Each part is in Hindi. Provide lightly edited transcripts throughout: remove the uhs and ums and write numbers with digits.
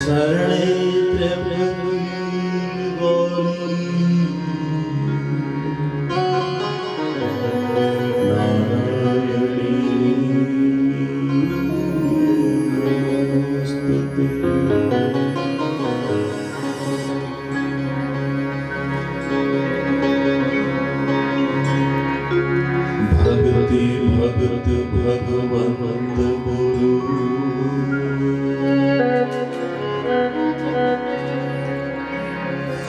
शरणे त्र्यंबके गौरी नारायणी नमोस्तुते। भक्ति भगत भगवंत गुरु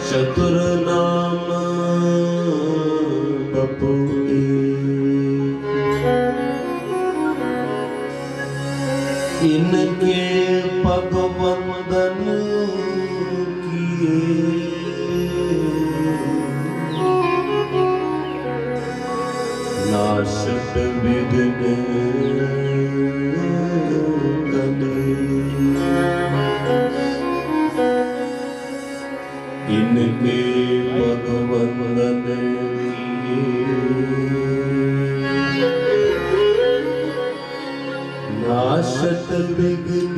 चतुर नाम बपुटे इनके पग वंदन किए नाशक विघ्न इनके पग वंदन किए नाशक विघ्न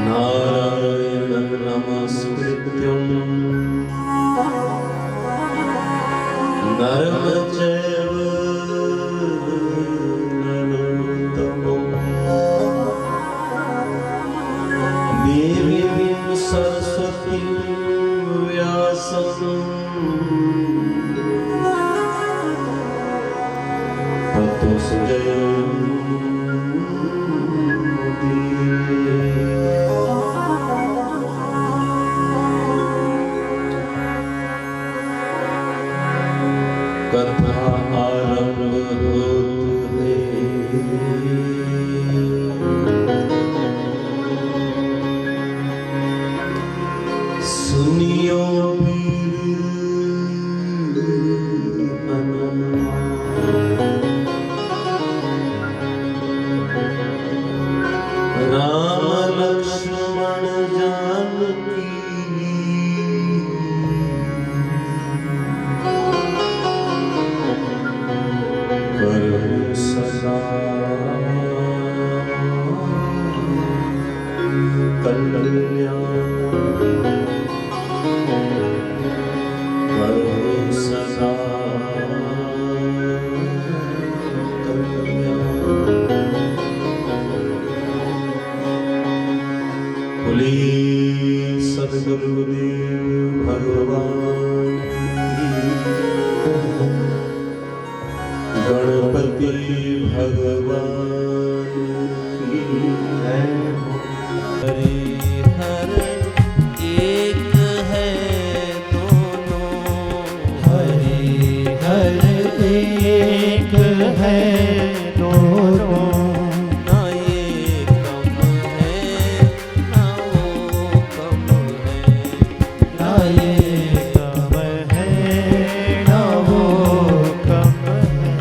नारायणं नमस्कृत्यं नरं चैव देवीं सरस्वतीं व्यासं ततो कथा आरंभ होते सुनियो राम लक्ष्मण जानकी सदा कल्याण करो सदा कल्याण। बोले सद्गुरुदेव भगवान गणपति भगवान की जय। हरि हर एक है दोनों, हरि हर एक है दोनों, ना ये कम है ना वो कम है, ना ये कम है ना वो कम है।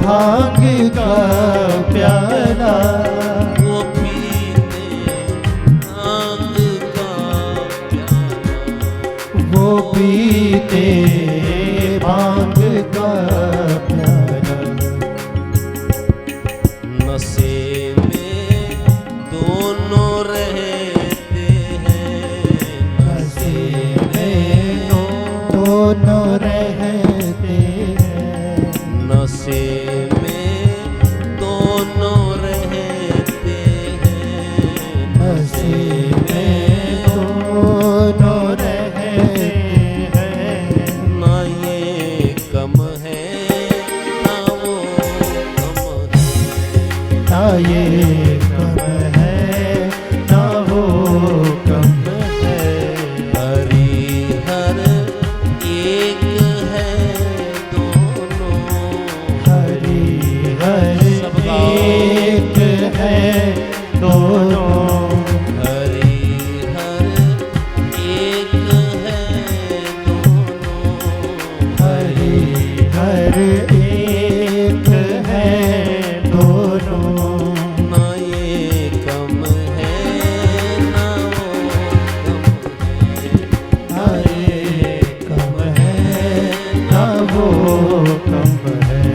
भांग का प्याला वो पीते भांग का प्याला, वो पीते भांग का प्याला। नशे में दोनों रहते हैं, नशे में दोनों रहते हैं, नशे में दोनों रहते हैं, नशे में दोनों रहते हैं। ना ये कम है ना वो कम है, ना ये कम है ना वो कम है। हरि हर एक है दोनों, हरि हरि सब गाओ। एक है दोनों, हरि हर एक है दोनों, हरि हर एक है दोनों। ना ये कम है ना वो कम है, ना ये कम है ना वो कम है।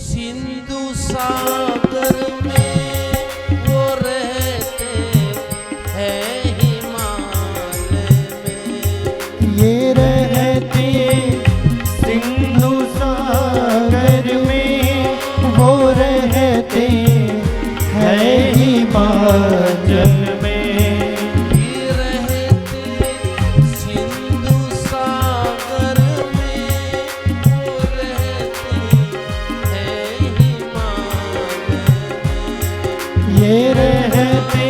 सिंधु सागर में वो रहते हैं हिमालय में, ये रहते सिंधु सागर में, वो रहते हैं हिमाचल में। ये रहते सिंधु सागर में, वो रहते हैं हिमालय में, ये रहते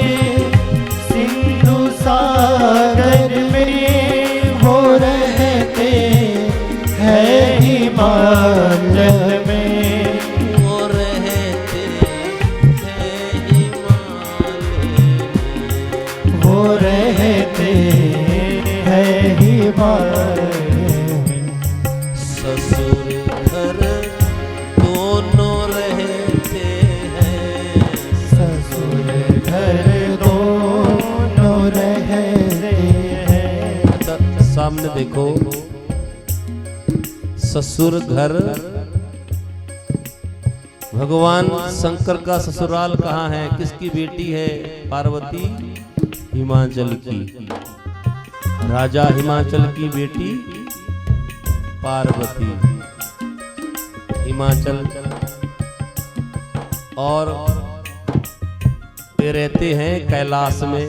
सिंधु सागर में, वो रहते हैं हिमाचल में। वो रहते हैं हिमालय में, वो रहते हैं हिमालय में। ससुर घर दोनों रहते हैं, ससुर घर दोनों रहते हैं। सामने देखो, ससुर घर, भगवान शंकर का ससुराल कहाँ है? किसकी बेटी है? पार्वती हिमाचल की, राजा हिमाचल की बेटी पार्वती हिमाचल। और वे रहते हैं कैलाश में।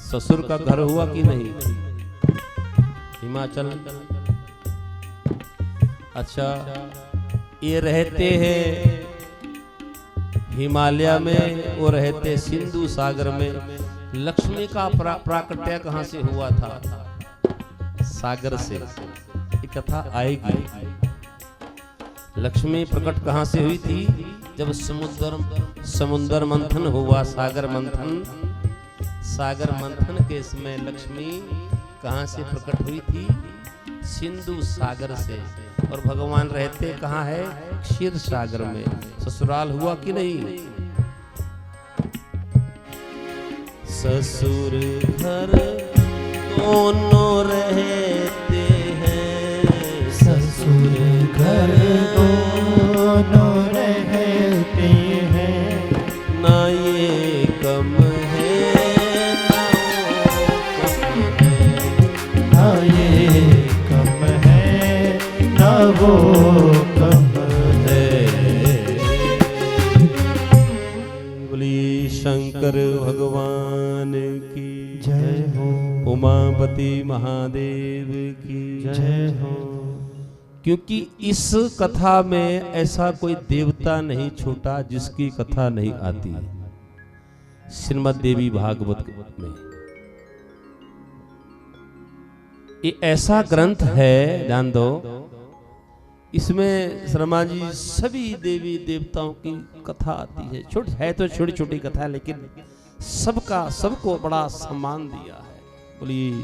ससुर का घर हुआ कि नहीं? हिमाचल। अच्छा, ये रहते हैं हिमालय में, वो रहते सिंधु सागर में। लक्ष्मी का प्राकट्य कहाँ से हुआ था? सागर से। ये कथा आएगी। लक्ष्मी प्रकट कहाँ से हुई थी? जब समुद्र मंथन हुआ, सागर मंथन। सागर मंथन के समय लक्ष्मी कहाँ से प्रकट हुई थी? सिंधु सागर से। और भगवान रहते कहाँ है? क्षीर सागर में। ससुराल हुआ कि नहीं? ससुर घर दोनों रहते हैं, ससुर घर दोनों रहते हैं। ना ये कम है ना वो कम है, ना ये कम है ना वो कम है। बोली शंकर भगवान की जय। जय हो। उमापति महादेव की जय हो। क्योंकि इस कथा में ऐसा कोई देवता नहीं छूटा जिसकी कथा नहीं आती। श्रीमद् देवी भागवत में ये ऐसा ग्रंथ है, जान दो, इसमें शर्मा जी सभी देवी देवताओं की कथा आती है। है तो छोटी छोटी कथा, लेकिन सबको बड़ा सम्मान दिया है। बोलिए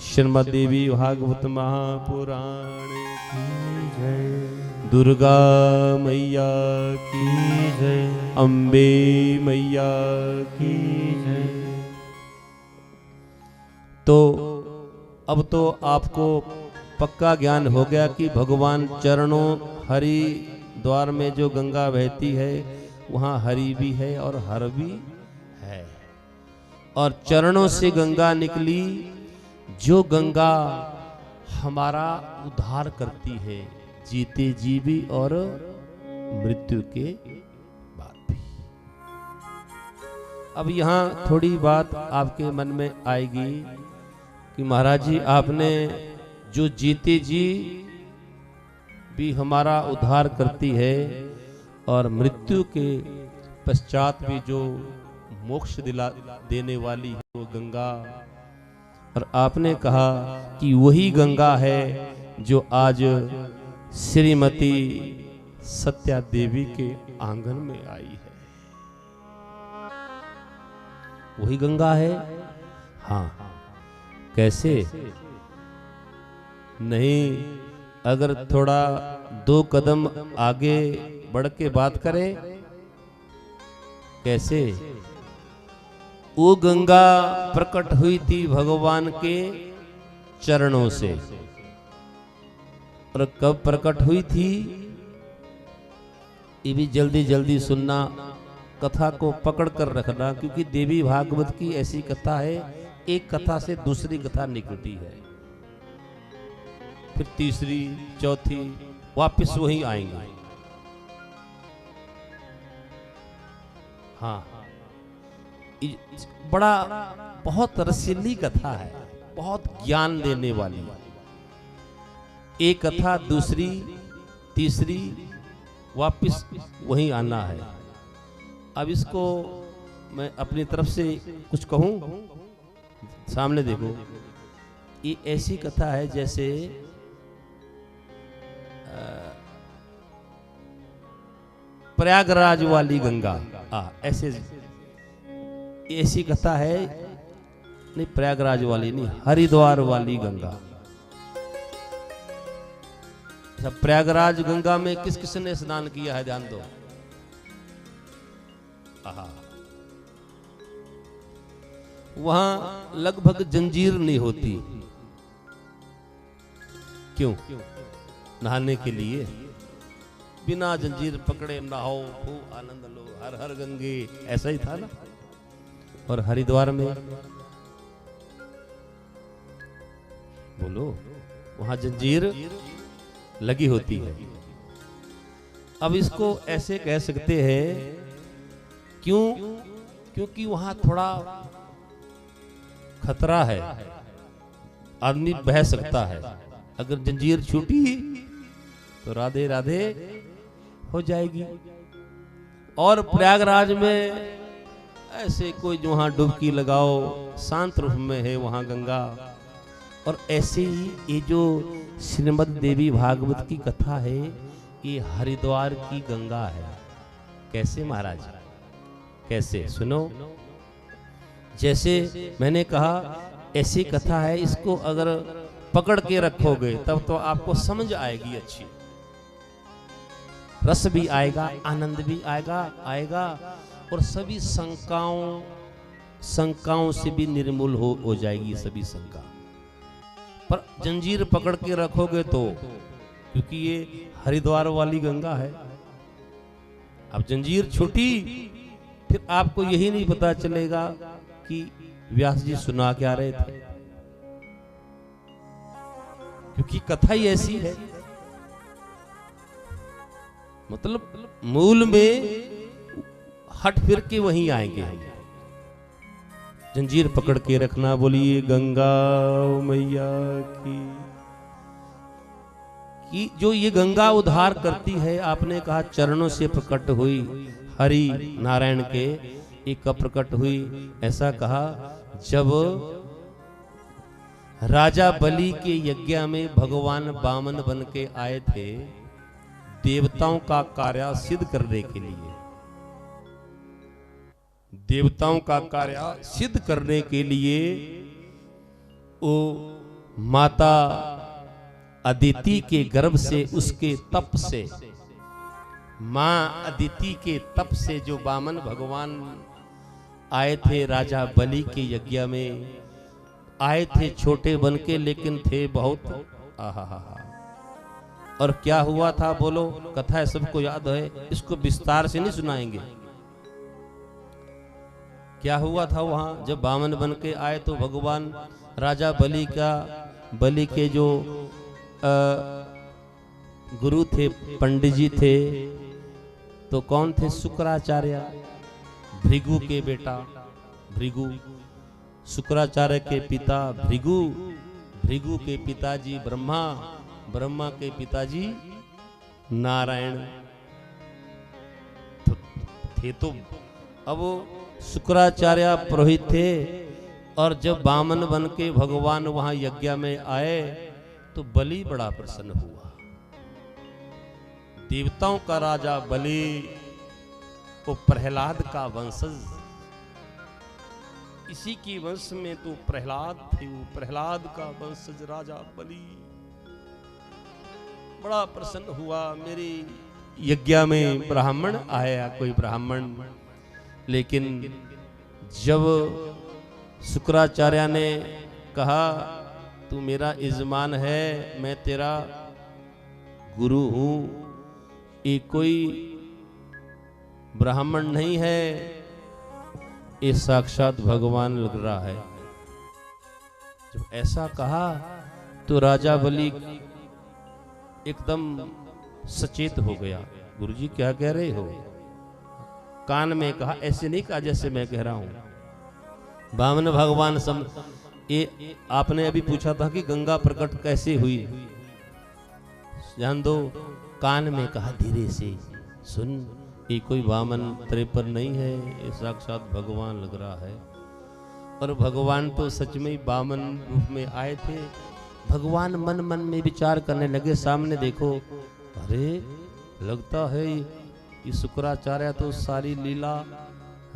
श्रीमद् देवी भागवत महापुराण की जय। दुर्गा मैया की जय। अम्बे मैया की जय। तो अब तो आपको पक्का ज्ञान हो गया कि भगवान चरणों हरि द्वार में जो गंगा बहती है वहाँ हरि भी है और हर भी है। और चरणों से गंगा निकली, जो गंगा हमारा उद्धार करती है, जीते जी भी और मृत्यु के बाद भी। अब यहाँ थोड़ी बात आपके मन में आएगी कि महाराज जी आपने जो जीते जी भी हमारा उद्धार करती है और मृत्यु के पश्चात भी जो मोक्ष दिला देने वाली है वो गंगा, और आपने कहा कि वही गंगा है जो आज श्रीमती सत्या देवी के आंगन में आई है। वही गंगा है। हाँ, कैसे नहीं, अगर थोड़ा 2 कदम आगे बढ़ के बात करें, कैसे वो गंगा प्रकट हुई थी भगवान के चरणों से। और कब प्रकट हुई थी ये भी जल्दी जल्दी सुनना, कथा को पकड़ कर रखना, क्योंकि देवी भागवत की ऐसी कथा है, एक कथा से दूसरी कथा निकलती है, फिर तीसरी चौथी, वापस वही आएंगे। हाँ, बड़ा बहुत रसीली कथा है, बहुत ज्ञान देने वाली। एक कथा दूसरी तीसरी वापस वही आना है। अब इसको मैं अपनी तरफ से कुछ कहूं, सामने देखो, ये ऐसी कथा है जैसे प्रयागराज वाली गंगा, ऐसी कथा है। नहीं, प्रयागराज वाली नहीं, हरिद्वार वाली गंगा। प्रयागराज गंगा में किस किसने स्नान किया है, ध्यान दो। वहां लगभग जंजीर नहीं होती। क्यों? नहाने के लिए बिना जंजीर पकड़े नहाओ, खूब आनंद लो, हर हर गंगे, ऐसा ही था ना। और हरिद्वार में बोलो, वहां जंजीर लगी होती है। अब इसको ऐसे कह सकते हैं, क्यों? क्योंकि वहां थोड़ा खतरा है, आदमी बह सकता है। अगर जंजीर छूटी तो राधे राधे हो जाएगी। और प्रयागराज में ऐसे कोई जो वहां डुबकी लगाओ, शांत रूप में है वहां गंगा। और ऐसे ही ये जो श्रीमद् देवी भागवत की कथा है, ये हरिद्वार की गंगा है। कैसे महाराज? कैसे? सुनो, जैसे मैंने कहा ऐसी कथा है, इसको अगर पकड़ के रखोगे तब तो आपको समझ आएगी अच्छी, रस भी आएगा, आनंद भी आएगा और सभी शंकाओं से भी निर्मूल हो जाएगी सभी शंका। पर जंजीर पकड़ के रखोगे तो, क्योंकि ये हरिद्वार वाली गंगा है, अब जंजीर छूटी फिर आपको यही नहीं पता चलेगा कि व्यास जी सुना क्या रहे थे, क्योंकि कथा ही ऐसी है। मतलब मूल में हट फिर के वहीं आएंगे। जंजीर पकड़ के रखना। बोलिए गंगा मैया की जो ये गंगा उद्धार करती है। आपने कहा चरणों से प्रकट हुई, हरि नारायण के एक प्रकट हुई। ऐसा कहा जब राजा बलि के यज्ञ में भगवान वामन बन के आए थे देवताओं का कार्य सिद्ध करने के लिए, देवताओं का कार्य सिद्ध करने के लिए वो माता अदिति के गर्भ से, उसके तप से, मां अदिति के तप से जो वामन भगवान आए थे राजा बलि के यज्ञ में आए थे, छोटे बन के लेकिन थे बहुत। आहा। और क्या हुआ था बोलो, कथा है सबको याद है, इसको विस्तार से नहीं सुनाएंगे। क्या हुआ था वहां जब वामन बन के आए तो भगवान राजा बलि के जो गुरु थे, पंडित जी थे, तो कौन थे? शुक्राचार्य, भृगु के बेटा भृगु, शुक्राचार्य के पिता भृगु, भृगु के पिताजी ब्रह्मा, ब्रह्मा के पिताजी नारायण थे। तो अब शुक्राचार्य पुरोहित थे और जब वामन बन के भगवान वहां यज्ञ में आए तो बलि बड़ा प्रसन्न हुआ। देवताओं का राजा बलि, वो प्रहलाद का वंशज, इसी की वंश में तो प्रहलाद थे। वो प्रहलाद का वंशज राजा बलि बड़ा प्रसन्न हुआ। मेरे यज्ञ में ब्राह्मण आया, कोई ब्राह्मण, लेकिन जब शुक्राचार्य ने कहा तू मेरा यजमान है, मैं तेरा गुरु हूं, ये कोई ब्राह्मण नहीं है, ये साक्षात भगवान लग रहा है। जब ऐसा कहा तो राजा बलि एकदम सचेत हो गया। गुरुजी क्या कह रहे हो? कान में कहा, ऐसे नहीं कहा जैसे मैं कह रहा हूं। वामन भगवान ये आपने अभी पूछा था कि गंगा प्रकट कैसे हुई, जान दो। कान में कहा धीरे से, सुन, ये कोई वामन तेरे पर नहीं है, ये साक्षात भगवान लग रहा है। और भगवान तो सच में वामन रूप में आए थे। भगवान मन मन में विचार करने लगे, सामने देखो, अरे लगता है ये शुक्राचार्य तो सारी लीला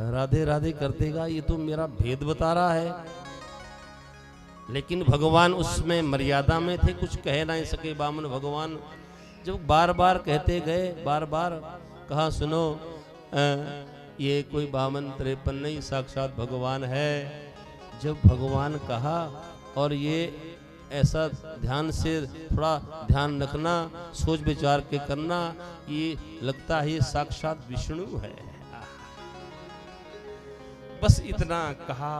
राधे राधे कर देगा, ये तो मेरा भेद बता रहा है। लेकिन भगवान उसमें मर्यादा में थे, कुछ कह नहीं सके। वामन भगवान जब बार बार कहते गए, बार बार कहा सुनो, ये कोई वामन 53 नहीं, साक्षात भगवान है। जब भगवान कहा, और ये ऐसा ध्यान से थोड़ा ध्यान रखना, सोच विचार के करना, ये लगता है ये साक्षात विष्णु है। बस इतना कहा।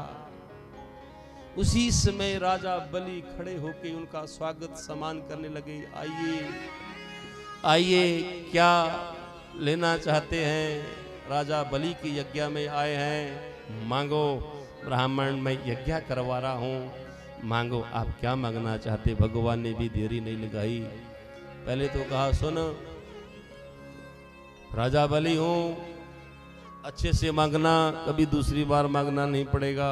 उसी समय राजा बलि खड़े होके उनका स्वागत सम्मान करने लगे। आइए आइए, क्या लेना चाहते हैं? राजा बलि के यज्ञ में आए हैं, मांगो। ब्राह्मण मैं यज्ञ करवा रहा हूं, मांगो, आप क्या मांगना चाहते? भगवान ने भी देरी नहीं लगाई, पहले तो कहा सुन, राजा बलि हूं, अच्छे से मांगना, कभी दूसरी बार मांगना नहीं पड़ेगा।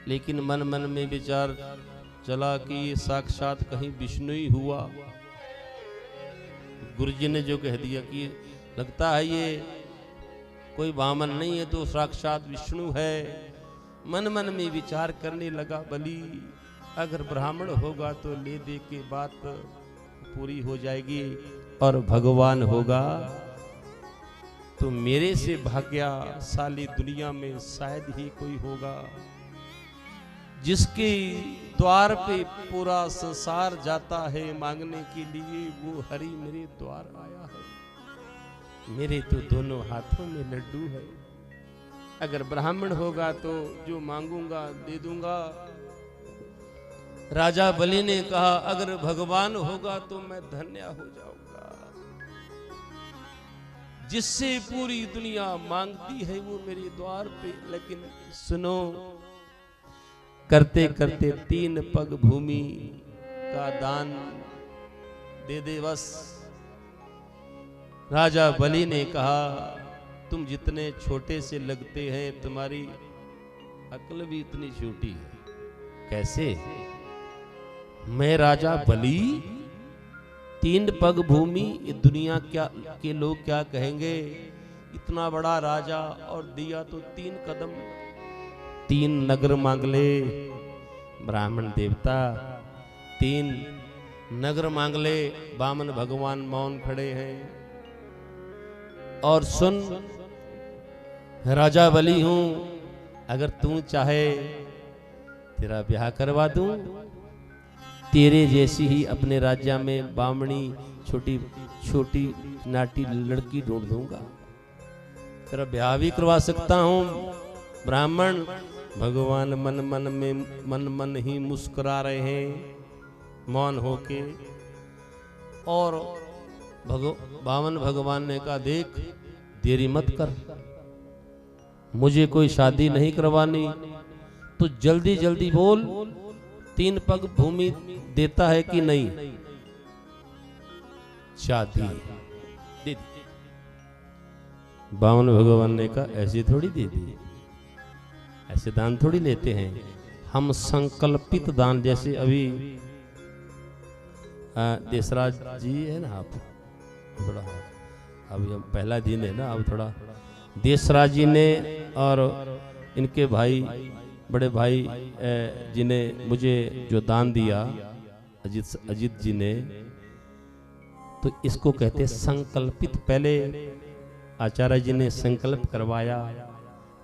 लेकिन मन मन में विचार चला कि ये साक्षात कहीं विष्णु ही हुआ। गुरुजी ने जो कह दिया कि लगता है ये कोई वामन नहीं है, तो साक्षात विष्णु है। मन मन में विचार करने लगा बलि, अगर ब्राह्मण होगा तो ले दे के बात पूरी हो जाएगी, और भगवान होगा तो मेरे से भाग्यशाली दुनिया में शायद ही कोई होगा जिसके द्वार पे पूरा संसार जाता है मांगने के लिए, वो हरि मेरे द्वार आया है। मेरे तो दोनों हाथों में लड्डू है, अगर ब्राह्मण होगा तो जो मांगूंगा दे दूंगा। राजा बलि ने कहा, अगर भगवान होगा तो मैं धन्य हो जाऊंगा। जिससे पूरी दुनिया मांगती है वो मेरे द्वार पे। लेकिन सुनो, करते करते 3 पग भूमि का दान दे दे बस। राजा बलि ने कहा, तुम जितने छोटे से लगते हैं, तुम्हारी अक्ल भी इतनी छोटी है। कैसे? मैं राजा बलि, 3 पग भूमि, ये दुनिया क्या के लोग क्या कहेंगे? इतना बड़ा राजा और दिया तो 3 कदम। 3 नगर मांग ले ब्राह्मण देवता, 3 नगर मांग ले। वामन भगवान मौन खड़े हैं। और सुन, राजा बलि हूं, अगर तू चाहे तेरा ब्याह करवा दूं, तेरे जैसी ही अपने राज्य में बामणी छोटी छोटी नाटी लड़की ढूंढ दूंगा, तेरा ब्याह भी करवा सकता हूं। ब्राह्मण भगवान मन मन ही मुस्कुरा रहे हैं मौन होके। और बामन भगवान ने कहा, देख देरी मत कर, मुझे कोई शादी नहीं करवानी, तो जल्दी जल्दी बोल 3 पग भूमि देता है कि नहीं? शादी दे दी। बामन भगवान ने कहा, ऐसे थोड़ी दे दी, ऐसे दान थोड़ी लेते हैं हम। संकल्पित दान, जैसे अभी देसराज जी है ना, आप थोड़ा अभी पहला दिन है ना, अब थोड़ा देसराज जी ने और इनके भाई, बड़े भाई जी ने मुझे जो दान दिया, अजित जी ने, तो इसको कहते संकल्पित। पहले आचार्य जी ने संकल्प करवाया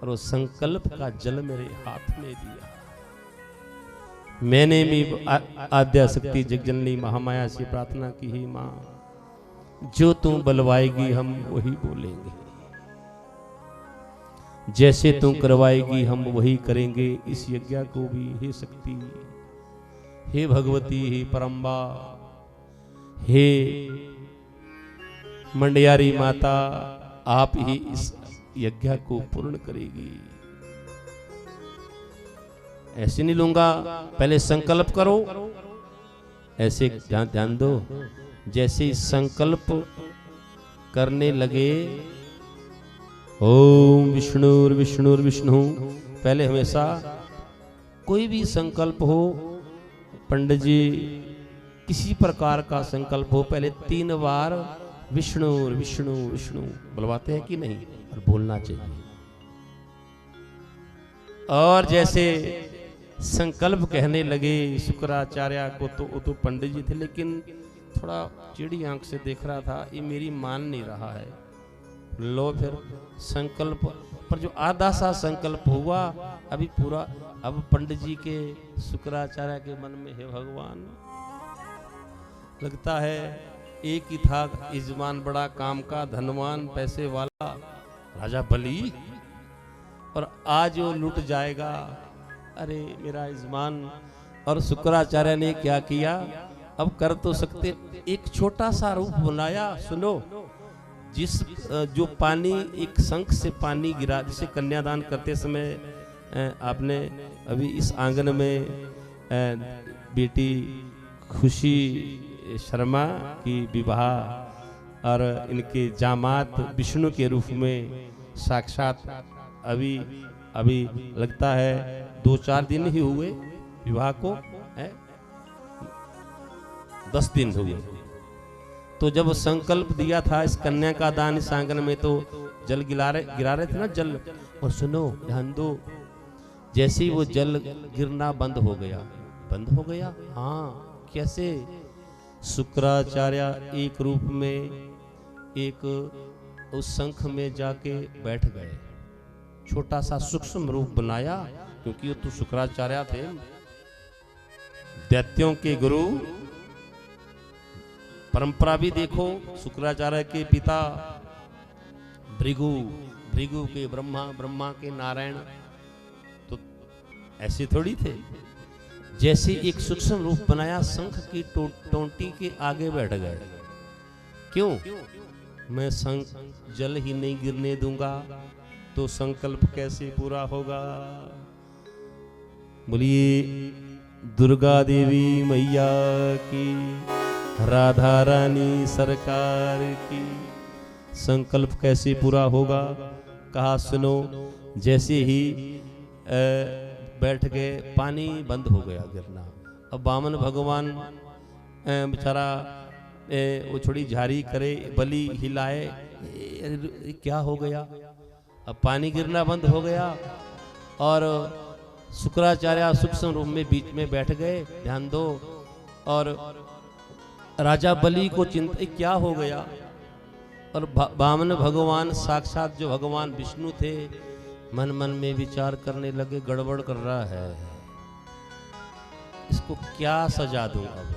और वो संकल्प का जल मेरे हाथ में दिया। मैंने भी आद्या शक्ति जगजननी महामाया से प्रार्थना की, ही माँ जो तू बलवाएगी हम वही बोलेंगे, जैसे तू करवाएगी हम वही करेंगे। इस यज्ञ को भी हे शक्ति, हे भगवती, हे परम्बा, हे मंडियारी माता, आप ही इस यज्ञ को पूर्ण करेगी। ऐसे नहीं लूंगा, पहले संकल्प करो। ऐसे ध्यान दो, जैसे संकल्प करने लगे, ओम विष्णुर विष्णुर विष्णु, पहले हमेशा कोई भी संकल्प हो, पंडित जी किसी प्रकार का संकल्प हो, पहले 3 बार विष्णु विष्णु विष्णु बुलवाते हैं कि नहीं? और बोलना चाहिए। और जैसे संकल्प कहने लगे शुक्राचार्य को, तो पंडित जी थे, लेकिन थोड़ा चिड़ी आंख से देख रहा था, ये मेरी मान नहीं रहा है। लो फिर संकल्प पर जो आधा सा संकल्प हुआ, अभी पूरा, अब पंडित जी के शुक्राचार्य के मन में, हे भगवान, लगता है एक ही था यजमान, बड़ा काम का, धनवान, पैसे वाला राजा बलि, और आज वो लूट जाएगा। अरे मेरा यजमान। और शुक्राचार्य ने क्या किया? अब कर तो सकते, एक छोटा सा रूप बनाया। सुनो, जिस जो पानी, एक शंख से पानी गिरा, जिसे कन्यादान करते समय आपने अभी इस आंगन में बेटी खुशी शर्मा की विवाह और इनके जामात विष्णु के रूप में साक्षात अभी लगता है 2-4 दिन ही हुए विवाह को, 10 दिन हुए। तो जब संकल्प दिया था इस कन्या का दान इस आंगन में, तो जल गिरा रहे थे ना जल। और सुनो, ध्यान दो, जैसे ही वो जल गिरना बंद हो गया। हाँ, कैसे? शुक्राचार्य एक रूप में, एक उस शंख में जाके बैठ गए। छोटा सा सूक्ष्म रूप बनाया, क्योंकि वो तो शुक्राचार्य थे, दैत्यों के गुरु। परंपरा भी देखो, शुक्राचार्य के पिता भृगु के ब्रह्मा के नारायण, तो ऐसे थोड़ी थे। जैसे एक सूक्ष्म रूप बनाया, शंख की टोंटी के आगे बैठ गए। क्यों? मैं जल ही नहीं गिरने दूंगा तो संकल्प कैसे पूरा होगा। बोलिए दुर्गा देवी मैया की, राधा रानी सरकार की। संकल्प कैसे पूरा होगा? कहा सुनो, जैसे ही बैठ गए पानी बंद हो गया गिरना। अब वामन भगवान बेचारा वो थोड़ी झारी करे, बलि हिलाए, क्या हो गया? अब पानी गिरना बंद हो गया और शुक्राचार्य सूक्ष्म रूप में बीच में बैठ गए। ध्यान दो। और राजा बलि को चिंता, क्या हो गया? और वामन भगवान साक्षात जो भगवान विष्णु थे, मन मन में विचार करने लगे, गड़बड़ कर रहा है, इसको क्या सजा दूं अब?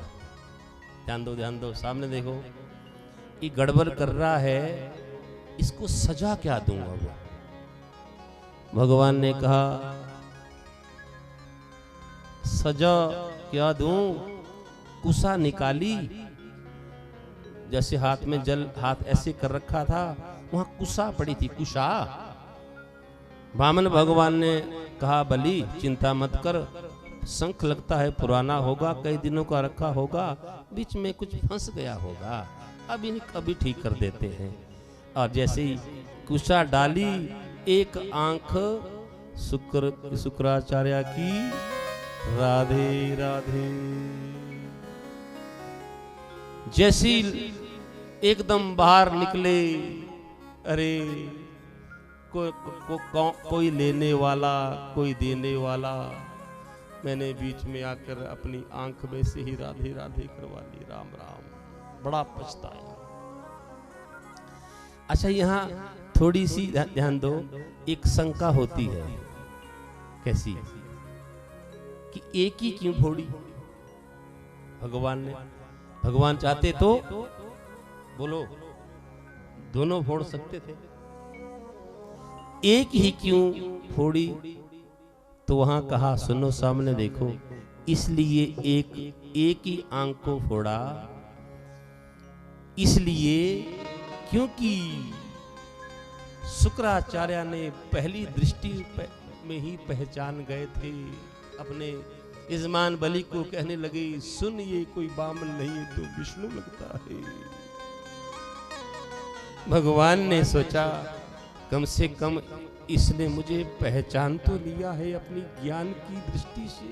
ध्यान दो, सामने देखो, ये गड़बड़ कर रहा है, इसको सजा क्या दूं अब? भगवान ने कहा सजा क्या दूं? कुसा निकाली, जैसे हाथ में जल, हाथ ऐसे कर रखा था, वहां कुसा पड़ी थी, कुशा। वामन भगवान ने कहा बलि चिंता मत कर, शंख लगता है पुराना होगा, कई दिनों का रखा होगा, बीच में कुछ फंस गया होगा, अब इन्हें कभी ठीक कर देते हैं। और जैसे ही कुशा डाली, एक आंख शुक्राचार्य की, राधे राधे। जैसी एकदम बाहर निकले, अरे कोई लेने वाला, कोई देने वाला, मैंने बीच में आकर अपनी आंख में से ही राधे राधे करवा ली, राम राम, बड़ा पछताया। अच्छा, यहाँ थोड़ी सी ध्यान दो, एक शंका होती है, कैसी? कि एक ही क्यों फोड़ी भगवान ने? भगवान चाहते तो बोलो दोनों फोड़ सकते थे, एक ही क्यों फोड़ी? तो वहां कहा सुनो, सामने देखो, इसलिए एक ही आंख को फोड़ा, इसलिए क्योंकि शुक्राचार्य ने पहली दृष्टि में ही पहचान गए थे। अपने यजमान बलि को कहने लगे, सुन, ये कोई वामन नहीं तो विष्णु लगता है। भगवान ने सोचा कम से कम इसने मुझे पहचान तो लिया है अपनी ज्ञान की दृष्टि से।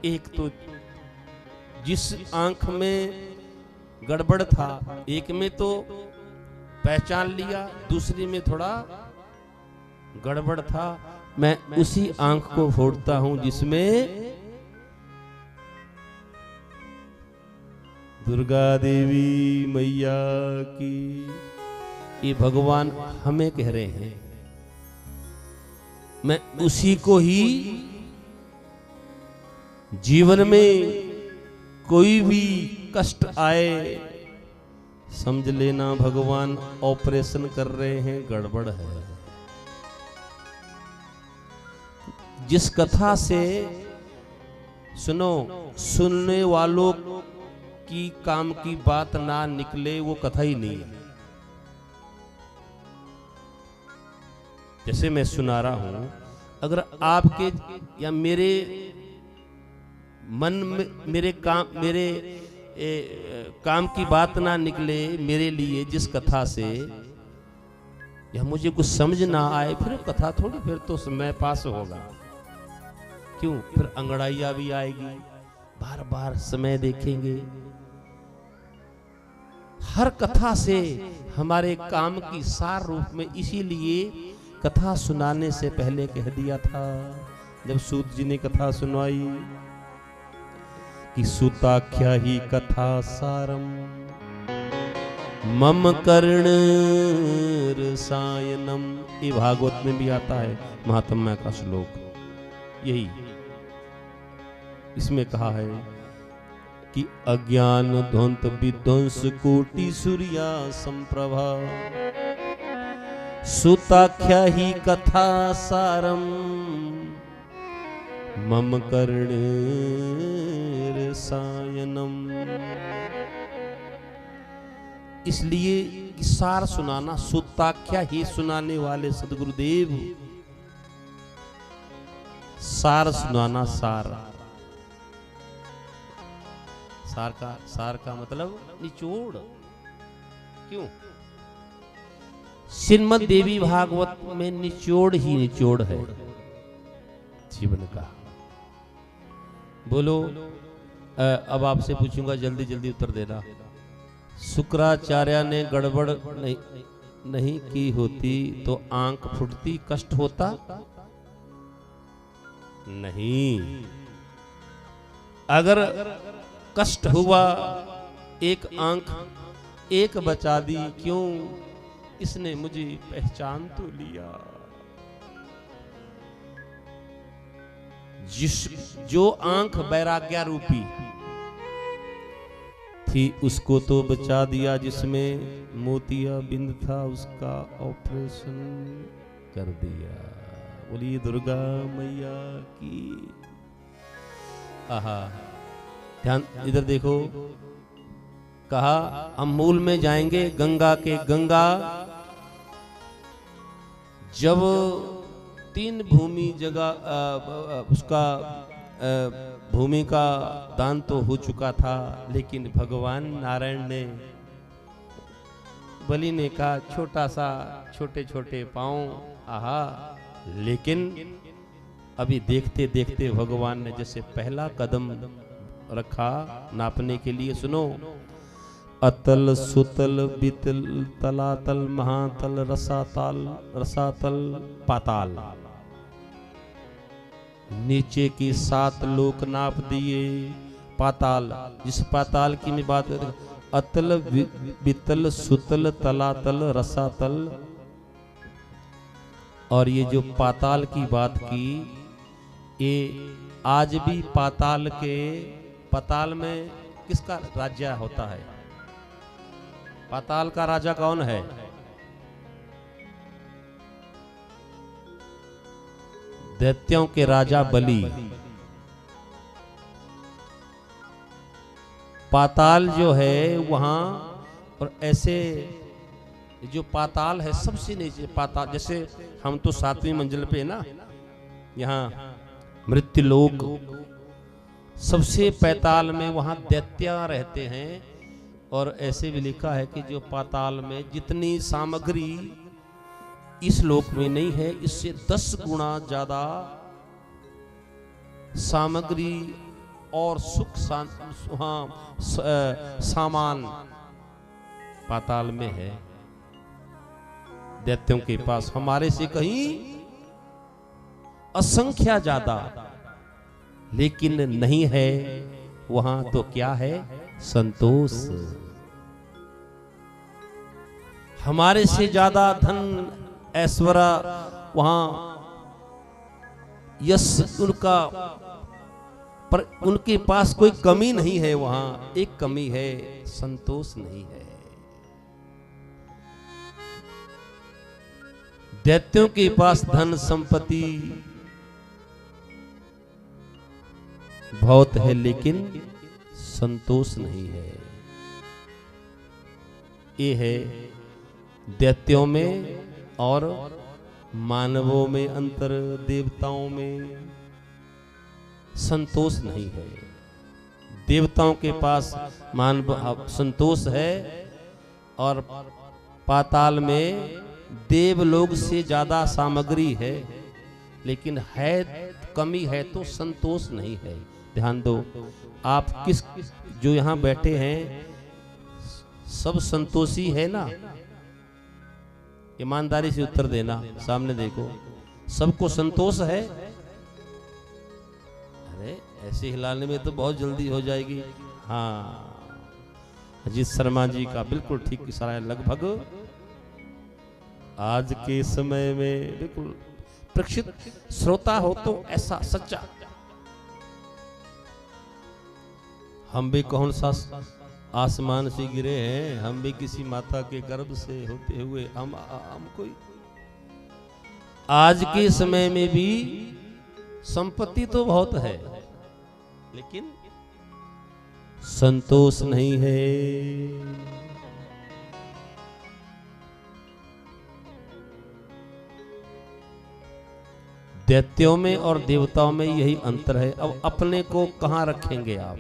एक तो जिस आंख में गड़बड़ था, एक में तो पहचान लिया, दूसरी में थोड़ा गड़बड़ था, मैं उसी आंख को फोड़ता हूं जिसमें दुर्गा देवी मैया की। ये भगवान हमें कह रहे हैं, मैं उसी को ही जीवन में कोई भी कष्ट आए, समझ लेना भगवान ऑपरेशन कर रहे हैं, गड़बड़ है। जिस कथा से सुनो, सुनने वालों की काम की बात ना निकले, वो कथा ही नहीं है। जैसे मैं सुना रहा हूं, अगर आपके या मेरे मन में मेरे काम की बात ना निकले मेरे लिए, जिस कथा से या मुझे कुछ समझ ना आए, फिर कथा थोड़ी, फिर तो समय पास होगा। क्यों? फिर अंगड़ाइया भी आएगी, बार बार समय देखेंगे। हर कथा से हमारे काम की सार रूप में, इसीलिए कथा सुनाने से पहले कह दिया था, जब सूत जी ने कथा सुनाई कि सुताख्या ही कथा सारम मम कर्ण रसायनम। ये भागवत में भी आता है, महात्म्य का श्लोक। यही इसमें कहा है कि अज्ञान ध्वंत विध्वंस कोटि सूर्या संप्रभा सुताख्या ही कथा सारम मम कर्ण रसायनम। इसलिए सार सुनाना, सुताख्या ही सुनाने वाले सदगुरुदेव सार सुनाना। सार का मतलब निचोड़। क्यों? श्रीमद् देवी भागवत में निचोड़ ही निचोड़ है जीवन का। बोलो, अब आपसे पूछूंगा, जल्दी जल्दी उत्तर देना। शुक्राचार्य ने गड़बड़ नहीं की होती तो आंख फूटती, कष्ट होता नहीं। अगर कष्ट हुआ, एक आंख एक बचा दी, क्यों? इसने मुझे पहचान तो लिया। जो आंख वैराग्य रूपी थी उसको तो बचा दिया, जिसमें मोतिया बिंद था उसका ऑपरेशन कर दिया। बोलिए दुर्गा मैया की। आहा, ध्यान इधर देखो। कहा हम मूल में जाएंगे, गंगा के गंगा। जब 3 भूमि जगह उसका भूमि का दान तो हो चुका था, लेकिन भगवान नारायण ने, बलि ने कहा छोटा सा, छोटे छोटे पांव। आहा, लेकिन अभी देखते देखते भगवान ने जैसे पहला कदम रखा नापने के लिए। सुनो, अतल सुतल बितल तलातल महातल रसातल पाताल, नीचे की 7 लोक नाप दिए। पाताल, जिस पाताल की मैं बात कर, अतल बितल सुतल तलातल रसातल। और ये जो पाताल की बात की, ये आज भी पाताल में किसका राज्य होता है? पाताल का राजा कौन है? दैत्यों के राजा बलि। पाताल जो है वहां, और ऐसे जो पाताल है सबसे नीचे पाताल, जैसे हम तो 7वीं मंजिल पे ना, यहाँ मृत्युलोक सबसे पाताल में, वहां दैत्य रहते हैं। और ऐसे भी लिखा है कि जो पाताल में जितनी सामग्री इस लोक में नहीं है, इससे 10 गुना ज्यादा सामग्री और सुख सामान पाताल में है दैत्यों के पास, हमारे से कहीं असंख्या ज्यादा। लेकिन नहीं है वहां तो क्या है? संतोष। हमारे से ज्यादा धन ऐश्वर्य वहां यश उनका, पर उनके पास कोई कमी नहीं है। वहां एक कमी है, संतोष नहीं है। दैत्यों के पास धन संपत्ति बहुत है, लेकिन संतोष नहीं है। ये है दैत्यों में और मानवों में अंतर, देवताओं में संतोष नहीं है। देवताओं के पास मानव संतोष है, और पाताल में देवलोक से ज्यादा सामग्री है, लेकिन है कमी है तो संतोष नहीं है। ध्यान दो, आप किस जो यहाँ बैठे हैं सब संतोषी है ना? ईमानदारी से उत्तर देना, सामने देखो, सबको संतोष है? अरे ऐसे हिलाने में तो बहुत जल्दी हो जाएगी। हाँ, अजीत शर्मा जी का बिल्कुल ठीक इशारा है। लगभग आज के समय में बिल्कुल प्रक्षित श्रोता हो तो ऐसा सच्चा। हम भी कौन सा आसमान से गिरे हैं, हम भी किसी माता के गर्भ से होते हुए हम कोई। आज के समय में भी संपत्ति तो बहुत है, लेकिन संतोष नहीं है। दैत्यों में और देवताओं में यही अंतर है। अब अपने को कहां रखेंगे आप?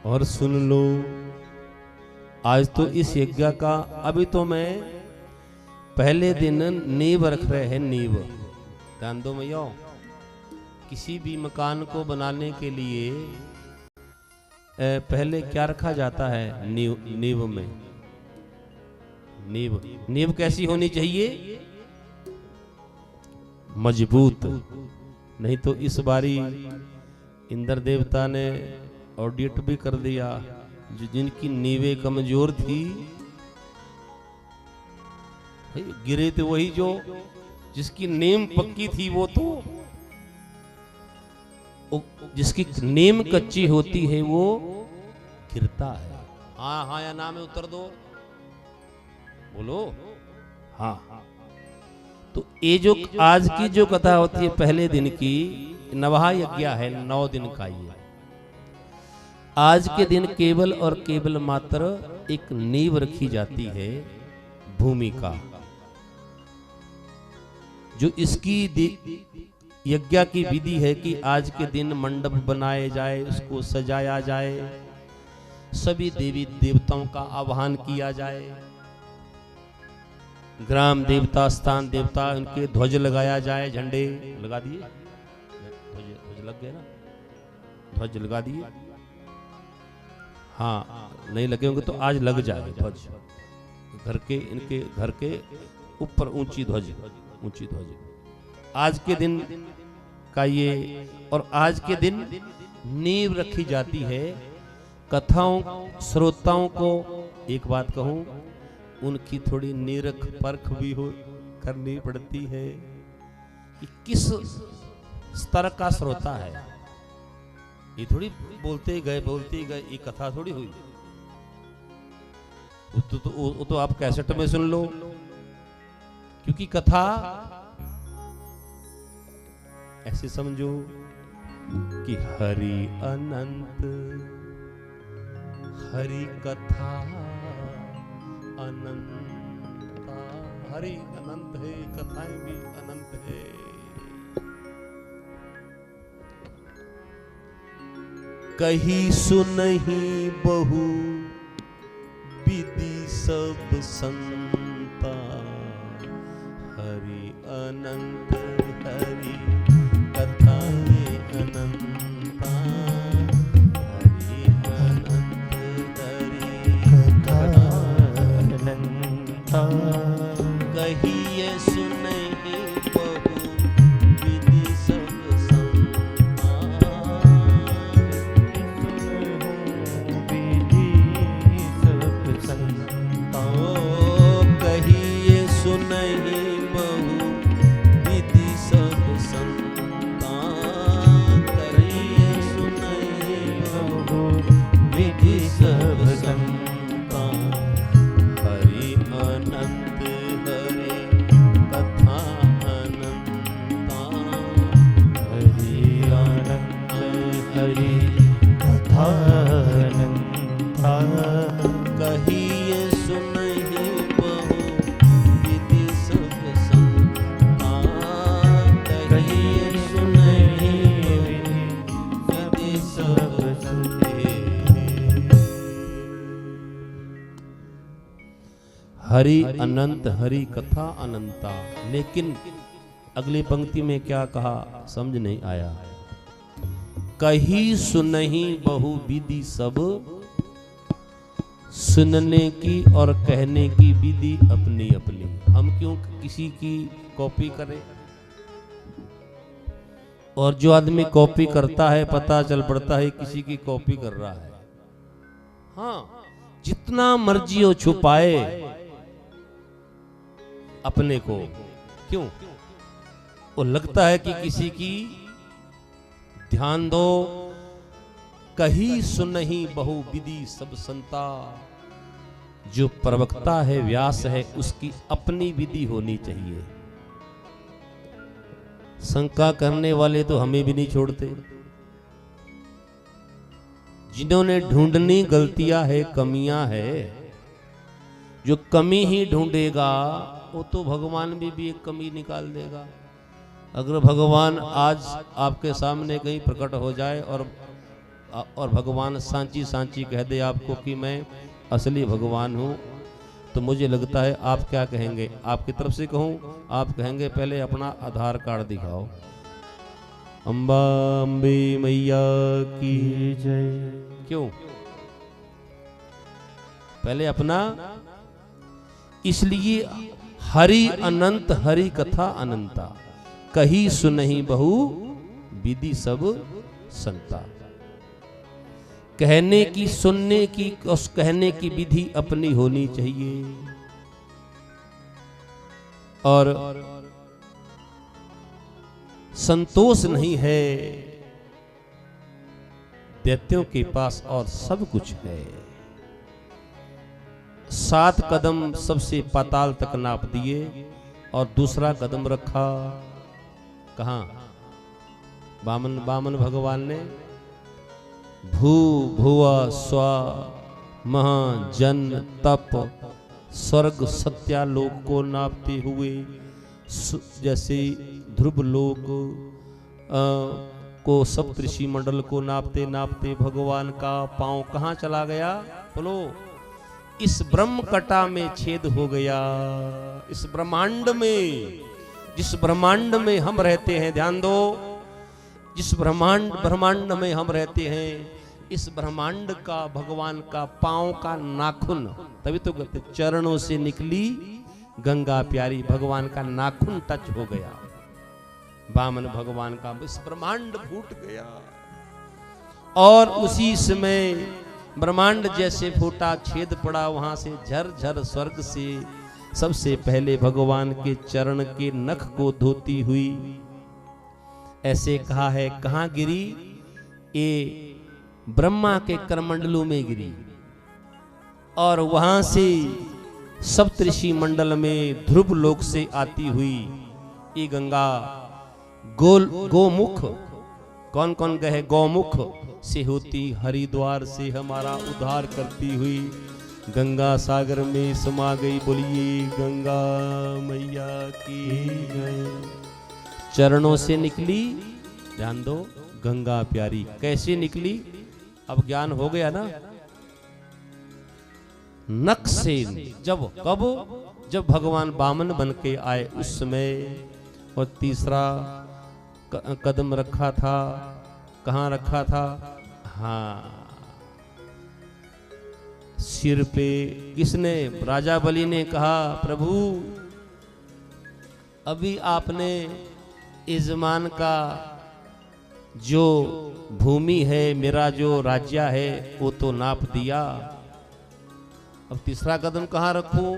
और सुन लो, आज तो इस यज्ञ का, अभी तो मैं पहले दिन नींव रख रहे हैं। नींव ध्यान दो मैया, किसी भी मकान को बनाने के लिए पहले क्या रखा जाता है? नींव में। नींव कैसी होनी चाहिए? मजबूत। नहीं तो इस बारी इंद्र देवता ने ऑडिट भी कर दिया, जिनकी नींवें कमजोर थी गिरे थे। वही जो जिसकी नींव पक्की थी वो तो, जिसकी नींव कच्ची होती है वो गिरता है। हाँ हाँ या ना में उत्तर दो, बोलो हाँ। तो ये जो आज की जो कथा होती है पहले दिन की, नवहा यज्ञ है, 9 दिन का। ये आज के दिन केवल और केवल मात्र एक नींव रखी जाती है भूमि का। जो इसकी यज्ञ की विधि है कि आज के दिन मंडप बनाए जाए, उसको सजाया जाए, सभी देवी देवताओं का आह्वान किया जाए, ग्राम देवता, स्थान देवता, उनके ध्वज लगाया जाए। झंडे लगा दिए, ध्वज लग गए ना, ध्वज लगा दिए। हाँ नहीं लगे होंगे तो आज लग जाए ध्वज। घर के, इनके घर के ऊपर ऊंची ध्वज, ऊंची ध्वज आज के दिन का ये। और आज के दिन नींव रखी जाती है। कथाओं श्रोताओं को एक बात कहूं, उनकी थोड़ी निरख परख भी हो करनी पड़ती है कि किस स्तर का श्रोता है। ये थोड़ी बोलते ही गए ये कथा थोड़ी हुई। वो तो आप कैसेट में सुन लो, क्योंकि कथा ऐसे समझो कि हरि अनंत, हरि कथा अनंता। हरि अनंत है, कथाएं भी अनंत है। कही सुनहि बहु विधि सब संता, हरि अनंत हरि कथाएं अनंता, हरि अनंत हरि कथाएं अनंता। कहिए सुनहि बहु विधि सब संता, विधि सब संता। कहिए सुनहि बहु विधि सब संता, कहिए सुनहि बहु विधि सब संता, हरि अनंत हरि कथा अनंता, हरि अनंत हरि कथा अनंता। कहिए सुनहि बहु विधि सब संता, कहिए सुनहि विधि सब संता। हरि अनंत हरि कथा अनंता। लेकिन अगली पंक्ति में क्या कहा समझ नहीं आया। कही सुनहि बहु विधि सब, सुनने की और कहने की विधि अपनी अपनी। हम क्यों किसी की कॉपी करें? और जो आदमी कॉपी करता है पता चल पड़ता है किसी की कॉपी कर रहा है। हाँ, जितना मर्जी हो छुपाए अपने को, क्यों? वो लगता है कि किसी की। ध्यान दो, कही सुनहि बहु विधि सब संता। जो प्रवक्ता है, व्यास है, उसकी अपनी विधि होनी चाहिए। शंका करने वाले तो हमें भी नहीं छोड़ते। जिन्होंने ढूंढनी गलतियां है, कमियां है, जो कमी ही ढूंढेगा वो तो भगवान भी एक कमी निकाल देगा। अगर भगवान आज आपके सामने कहीं प्रकट हो जाए और भगवान सांची सांची कह दे आपको कि मैं असली भगवान हूँ, तो मुझे लगता है आप क्या कहेंगे? आपकी तरफ से कहूँ, आप कहेंगे पहले अपना आधार कार्ड दिखाओ। अम्बा अम्बे मैया की जय। क्यों? पहले अपना, इसलिए हरि अनंत हरि कथा अनंता, कही सुनहि बहु विधि सब संता। कहने की, सुनने की, उस कहने की विधि अपनी होनी चाहिए। और संतोष नहीं है दैत्यों के पास और सब कुछ है। 7 कदम सबसे पाताल तक नाप दिए और दूसरा कदम रखा कहां? बामन भगवान ने भू भुआ स्वा महा जन तप स्वर्ग सत्यालोक को नापते हुए, जैसे ध्रुव लोक को सप्तऋषि मंडल को नापते नापते भगवान का पांव कहां चला गया? बोलो, इस ब्रह्म कटा में छेद हो गया। इस ब्रह्मांड में, जिस ब्रह्मांड में हम रहते हैं, ध्यान दो, जिस ब्रह्मांड में हम रहते हैं, इस ब्रह्मांड का भगवान का पांव का नाखून, तभी तो कहते चरणों से निकली गंगा प्यारी, भगवान का नाखून टच हो गया। वामन भगवान का इस ब्रह्मांड फूट गया। और उसी समय ब्रह्मांड जैसे फूटा, छेद पड़ा, वहां से झर झर स्वर्ग से सबसे पहले भगवान के चरण के नख को धोती हुई, ऐसे कहा है, कहां गिरी? ये ब्रह्मा के करमंडलों में गिरी। और वहां से सप्तऋषि मंडल में ध्रुव लोक से आती हुई ये गंगा गोमुख, कौन कौन कहे गौमुख से होती, हरिद्वार से हमारा उद्धार करती हुई गंगा सागर में समा गई। बोलिए गंगा मैया की जय। चरणों से निकली, ध्यान दो, गंगा प्यारी। कैसे निकली? अब ज्ञान हो गया ना। नख से, जब कब? जब भगवान वामन बन के आए उस समय। और तीसरा कदम रखा था, कहां रखा था? हाँ, सिर पे। किसने? राजा बलि ने कहा, प्रभु अभी आपने यजमान का जो भूमि है, मेरा जो राज्य है, वो तो नाप दिया, अब तीसरा कदम कहाँ रखूं?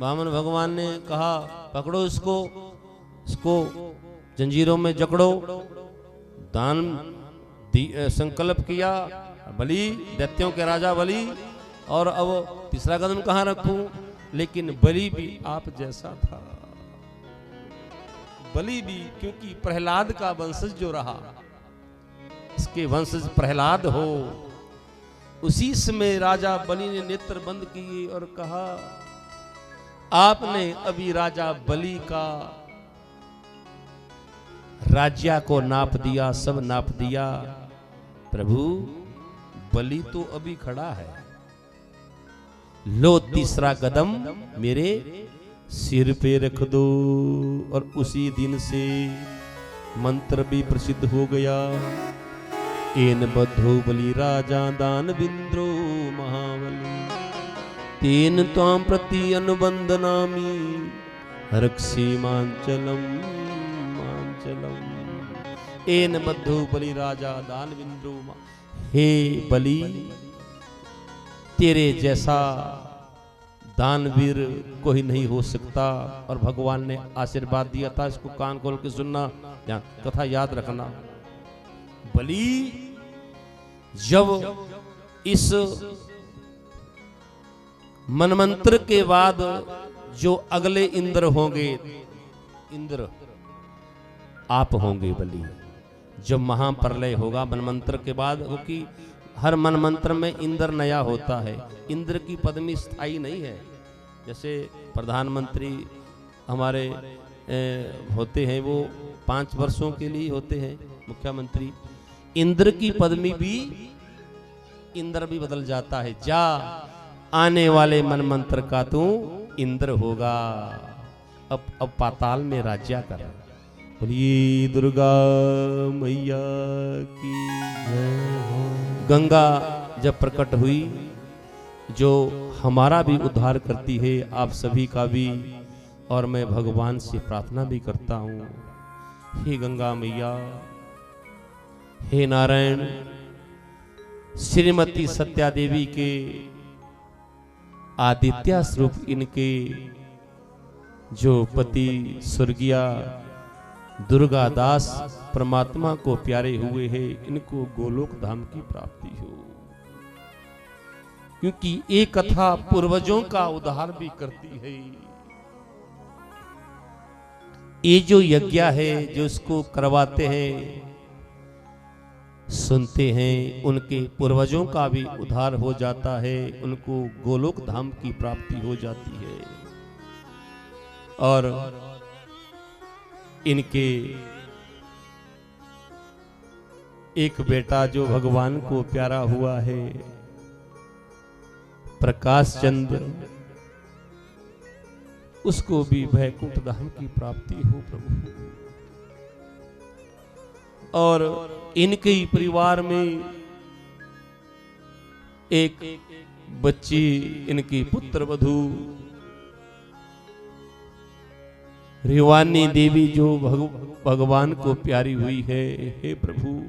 वामन भगवान ने कहा, पकड़ो इसको, इसको जंजीरों में जकड़ो। दान संकल्प किया बलि, दैत्यों के राजा बलि। और अब तीसरा कदम कहाँ रखूं? लेकिन बलि भी आप जैसा था। बलि भी, क्योंकि प्रहलाद का वंशज जो रहा, इसके वंशज प्रहलाद हो। उसी समय राजा बलि ने नेत्र बंद किए और कहा, आपने अभी राजा बलि का राज्य को नाप दिया, सब नाप दिया। प्रभु बलि तो अभी खड़ा है, लो तीसरा कदम मेरे सिर पे रख दो। और उसी दिन से मंत्र भी प्रसिद्ध हो गया। एन बद्धो बलि राजा दान विंद्रो महाबली, तेन त्वां प्रति अनुबंधनामि रक्षे मांचलम मांचलम। एन बद्धो बलि राजा दान विंद्रो, हे बलि तेरे जैसा दानवीर कोई नहीं हो सकता। और भगवान ने आशीर्वाद दिया था, इसको कान खोल के सुनना, कथा याद रखना। बलि जब इस मनमंत्र के बाद जो अगले इंद्र होंगे, इंद्र आप होंगे बलि। जब महाप्रलय होगा मनमंत्र के बाद, क्योंकि हर मनमंत्र में इंद्र नया होता है। इंद्र की पदवी स्थायी नहीं है। जैसे प्रधानमंत्री हमारे होते हैं वो 5 वर्षों के लिए होते हैं मुख्यमंत्री। इंद्र की पदवी भी, इंद्र भी बदल जाता है। जा आने वाले मन मंत्र का तू इंद्र होगा। अब पाताल में राज्य कर। बोलिए दुर्गा मैया की जय हो। गंगा जब प्रकट हुई, जो हमारा भी उद्धार करती है, आप सभी का भी, और मैं भगवान से प्रार्थना भी करता हूँ, हे गंगा मैया, हे नारायण, श्रीमती सत्या देवी के आदित्य स्वरूप इनके जो पति स्वर्गीय दुर्गा दास परमात्मा को प्यारे हुए हैं, इनको गोलोक धाम की प्राप्ति हो। क्योंकि ये कथा पूर्वजों का उद्धार भी करती है। ये जो यज्ञ है, जो इसको करवाते हैं, सुनते हैं, उनके पूर्वजों का भी उद्धार हो जाता है, उनको गोलोक धाम की प्राप्ति हो जाती है। और इनके एक बेटा जो भगवान को प्यारा हुआ है, प्रकाश चंद्र, उसको भी वैकुंठ धाम की प्राप्ति हो प्रभु। और इनके ही परिवार में एक बच्ची, इनकी पुत्र वधू रिवानी देवी, जो भगवान को प्यारी हुई है, हे प्रभु,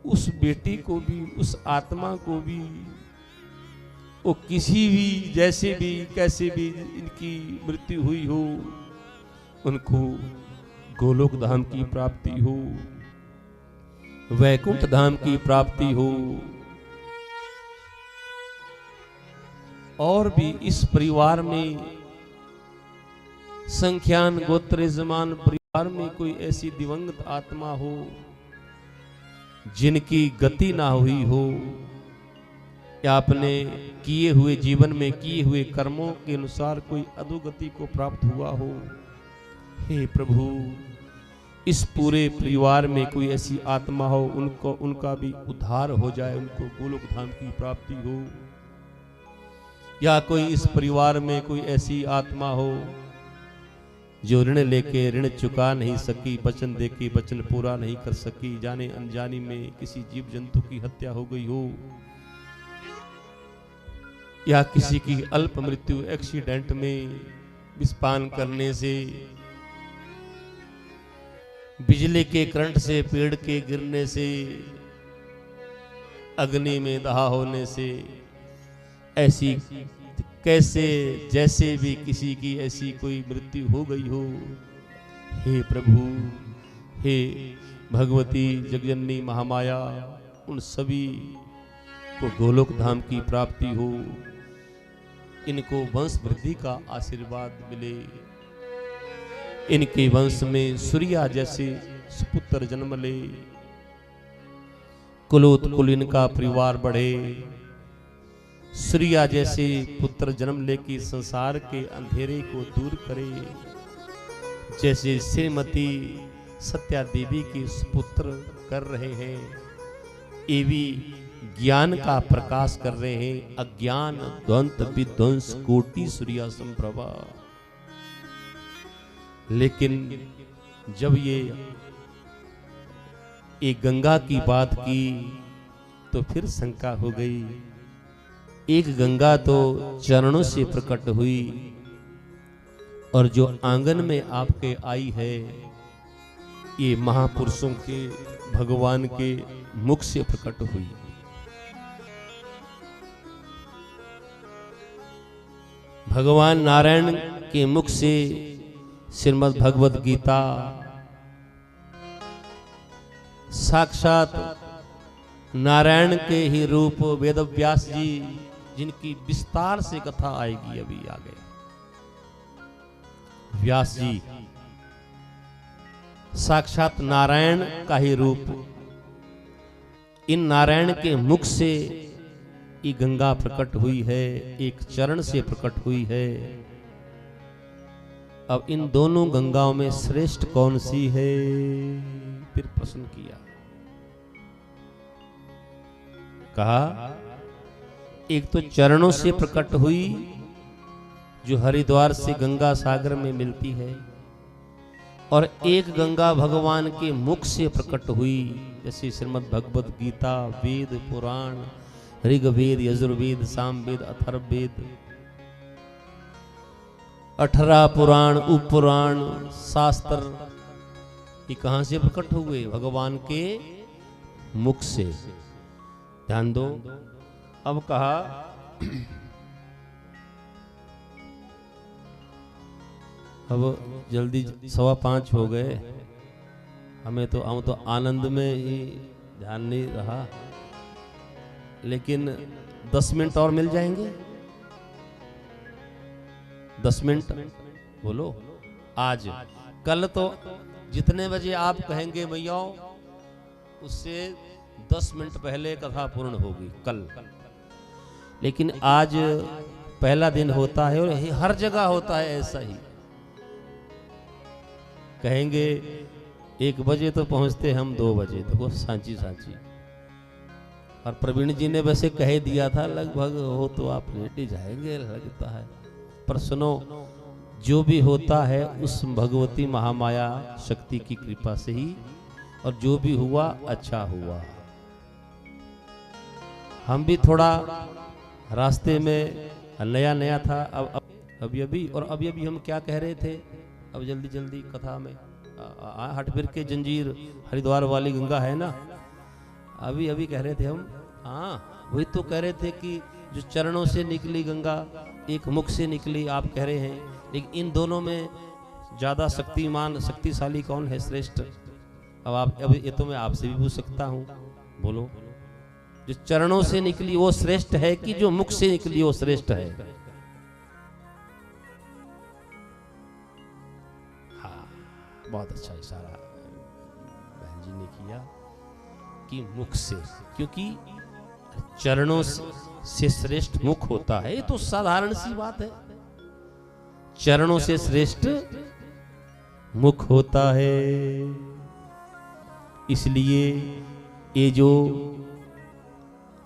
उस बेटी को भी, उस आत्मा को भी, वो किसी भी, जैसे भी, कैसे भी इनकी मृत्यु हुई हो, उनको गोलोक धाम की प्राप्ति हो, वैकुंठ धाम की प्राप्ति हो। और भी इस परिवार में, संख्यान गोत्र यजमान परिवार में कोई ऐसी दिवंगत आत्मा हो जिनकी गति ना हुई हो, या अपने किए हुए जीवन में किए हुए कर्मों के अनुसार कोई अधोगति को प्राप्त हुआ हो, हे प्रभु, इस पूरे परिवार में कोई ऐसी आत्मा हो, उनका भी उद्धार हो जाए, उनको गोलोक धाम की प्राप्ति हो। या कोई इस परिवार में कोई ऐसी आत्मा हो जो ऋण लेके ऋण चुका नहीं सकी, वचन देके वचन पूरा नहीं कर सकी, जाने अनजानी में किसी जीव जंतु की हत्या हो गई हो, या किसी की अल्प मृत्यु एक्सीडेंट में विषपान करने से, बिजली के करंट से, पेड़ के गिरने से, अग्नि में दहा होने से, ऐसी कैसे जैसे भी किसी की ऐसी कोई मृत्यु हो गई हो, हे प्रभु, हे भगवती जगजननी महामाया, उन सभी को गोलोक धाम की प्राप्ति हो, इनको वंश वृद्धि का आशीर्वाद मिले, इनके वंश में सूर्या जैसे सुपुत्र जन्म ले, कुलोत्कुल इनका परिवार बढ़े, सूर्या जैसे पुत्र जन्म लेके संसार के अंधेरे को दूर करे, जैसे श्रीमती सत्या देवी के सुपुत्र कर रहे हैं, ये भी ज्ञान का प्रकाश कर रहे हैं। अज्ञान द्वंत विध्वंस कोटि सूर्या संप्रभा। लेकिन जब ये गंगा की बात की तो फिर शंका हो गई। एक गंगा तो चरणों से प्रकट हुई, और जो आंगन में आपके आई है, ये महापुरुषों के भगवान के मुख से प्रकट हुई। भगवान नारायण के मुख से श्रीमद् भगवद गीता साक्षात नारायण के ही रूप वेद व्यास जी, जिनकी विस्तार से कथा आएगी अभी आगे। व्यास जी साक्षात नारायण का ही रूप, इन नारायण के मुख से ये गंगा प्रकट हुई है, एक चरण से प्रकट हुई है। अब इन दोनों गंगाओं में श्रेष्ठ कौन सी है? फिर प्रश्न किया, कहा एक तो चरणों से प्रकट हुई जो हरिद्वार से गंगा सागर में मिलती है, और एक गंगा भगवान के मुख से प्रकट हुई, जैसे श्रीमद् भगवद गीता, वेद पुराण, ऋग्वेद, यजुर्वेद, सामवेद, अथर्ववेद, 18 पुराण, उपपुराण, शास्त्र, ये कहां से प्रकट हुए? भगवान के मुख से। ध्यान दो। अब कहा अब जल्दी 4:15 हो गए, हम तो आनंद में ही ध्यान नहीं रहा, लेकिन 10 मिनट और मिल जाएंगे। 10 मिनट बोलो। आज कल तो जितने बजे आप कहेंगे भैया उससे 10 मिनट पहले कथा पूर्ण होगी कल, लेकिन आज पहला दिन होता है और हर जगह होता है ऐसा ही। कहेंगे 1 बजे तो पहुंचते हम 2 बजे, देखो सांची सांची। और प्रवीण जी ने वैसे कह दिया था लगभग हो तो आप लेट ही जाएंगे लगता है, पर सुनो जो भी होता है उस भगवती महामाया शक्ति की कृपा से ही, और जो भी हुआ अच्छा हुआ। हम भी थोड़ा रास्ते में नया नया था, अब अभी और अभी हम क्या कह रहे थे, अब जल्दी जल्दी कथा में हट फिर के जंजीर हरिद्वार वाली गंगा है ना, अभी कह रहे थे हम। हाँ वही तो कह रहे थे कि जो चरणों से निकली गंगा एक मुख से निकली, आप कह रहे हैं, लेकिन इन दोनों में ज्यादा शक्तिमान शक्तिशाली कौन है, श्रेष्ठ? अब ये तो मैं आपसे भी पूछ सकता हूँ, बोलो। जो चरणों से निकली वो श्रेष्ठ है कि जो मुख से निकली वो श्रेष्ठ है? हाँ बहुत अच्छा इशारा बहन जी ने किया कि मुख से, क्योंकि चरणों से श्रेष्ठ मुख होता है, ये तो साधारण सी बात है। चरणों से श्रेष्ठ मुख होता है, इसलिए ये जो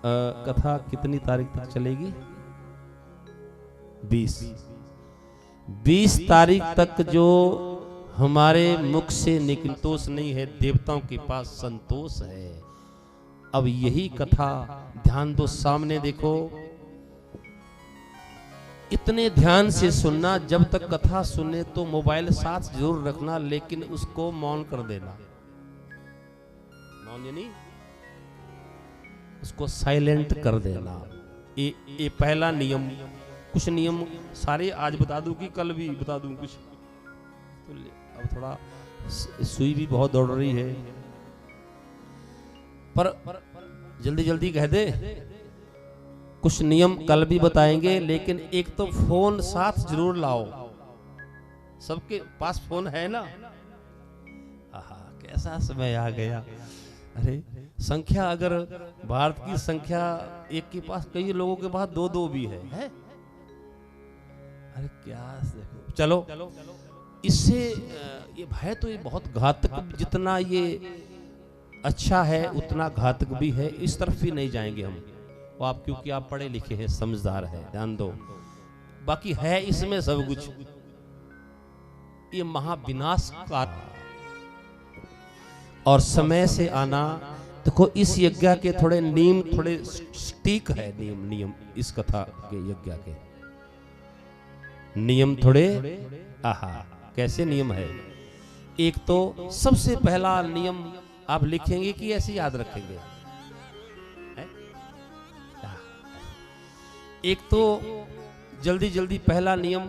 कथा कितनी तारीख तक चलेगी? 20 तारीख तक जो हमारे मुख से संतोष नहीं है, देवताओं के पास संतोष है। अब यही कथा ध्यान दो, सामने देखो, इतने ध्यान से सुनना। जब तक कथा सुने तो मोबाइल साथ जरूर रखना, लेकिन उसको मौन कर देना। मौन यानी उसको साइलेंट कर देना। ये पहला नियम। कुछ नियम सारे आज बता दूं कि कल भी बता दूं कुछ? तो अब थोड़ा सुई भी बहुत दौड़ रही है, पर जल्दी जल्दी कह दे। कुछ नियम कल भी बताएंगे, लेकिन एक तो फोन साथ जरूर लाओ। सबके पास फोन है ना? आहा कैसा समय आ गया। अरे संख्या, अगर भारत की संख्या एक के पास, कई लोगों के पास 2-2 भी है? अरे क्या देखो, चलो इससे ये भय तो ये बहुत घातक, जितना ये अच्छा है उतना घातक भी है। इस तरफ भी नहीं जाएंगे हम। वो आप क्योंकि आप पढ़े लिखे हैं, समझदार हैं, ध्यान दो। बाकी है इसमें सब कुछ। ये महाविनाश का और समय से आना। देखो इस यज्ञ के थोड़े नियम, थोड़े स्टीक है नियम इस कथा के यज्ञ के नियम थोड़े। आहा कैसे नियम है? एक तो सबसे पहला नियम आप लिखेंगे कि ऐसे याद रखेंगे? एक तो जल्दी जल्दी पहला नियम,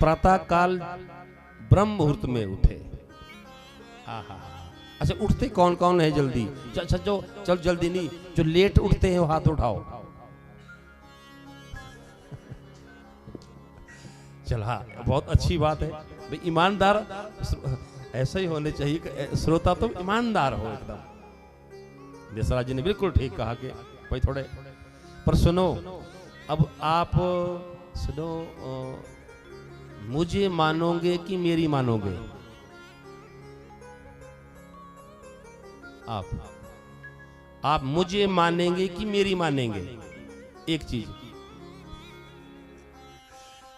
प्रातः काल ब्रह्म मुहूर्त में उठे। आहा अच्छा, उठते कौन कौन है जल्दी? जो चल जल्दी नहीं, जो लेट उठते हैं वो हाथ उठाओ। चल हाँ बहुत अच्छी बात है भाई, ईमानदार ऐसा ही होने चाहिए कि श्रोता तुम ईमानदार हो एकदम। देसराज जी ने बिल्कुल ठीक कहा कि भाई थोड़े, पर सुनो, अब आप सुनो, मुझे मानोगे कि मेरी मानोगे? आप मुझे मानेंगे कि मेरी मानेंगे? एक चीज।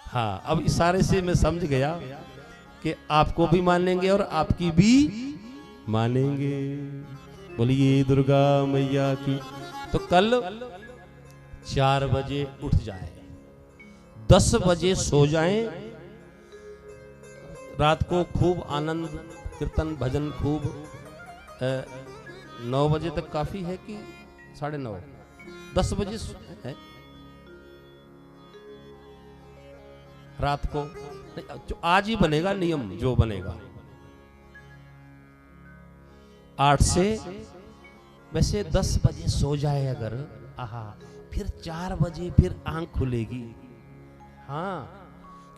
हाँ, अब इशारे से मैं समझ गया कि आपको भी मानेंगे और आपकी भी मानेंगे। बोलिए दुर्गा मैया की। तो कल 4 बजे उठ जाए, 10 बजे सो जाएं, रात को खूब आनंद कीर्तन भजन खूब 9 बजे तक काफी है कि 9:30? 10 बजे है रात को। जो आज ही बनेगा नियम, जो बनेगा 8 से, वैसे 10 बजे सो जाए अगर, आहा, फिर 4 बजे फिर आंख खुलेगी। हाँ,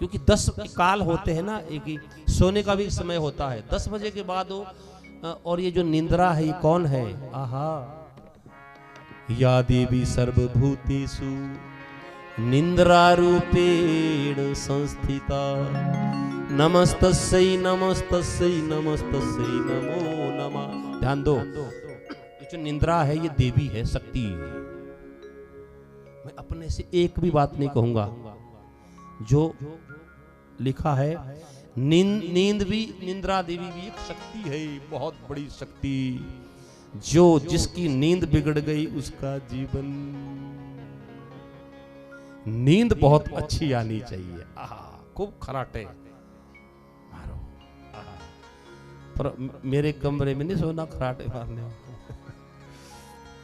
क्योंकि 10 काल होते हैं ना, एक ही सोने का भी समय होता है 10 बजे के बाद हो। और ये जो निंद्रा है, ये कौन है? आहा, या देवी सर्वभूतेषु निंद्रा रूपेण संस्थिता, नमस्तस्यै नमस्तस्यै नमस्तस्यै नमो नमः। ध्यान दो, ये जो निंद्रा है ये देवी है, शक्ति है। मैं अपने से एक भी बात नहीं कहूंगा। जो लिखा है, नींद भी, निंद्रा देवी भी एक शक्ति है, बहुत बड़ी शक्ति। जो जिसकी नींद बिगड़ गई उसका जीवन, नींद बहुत अच्छी आनी चाहिए। आहा, खूब खराटे मारो। आहा, पर मेरे कमरे में नहीं सोना खराटे मारने,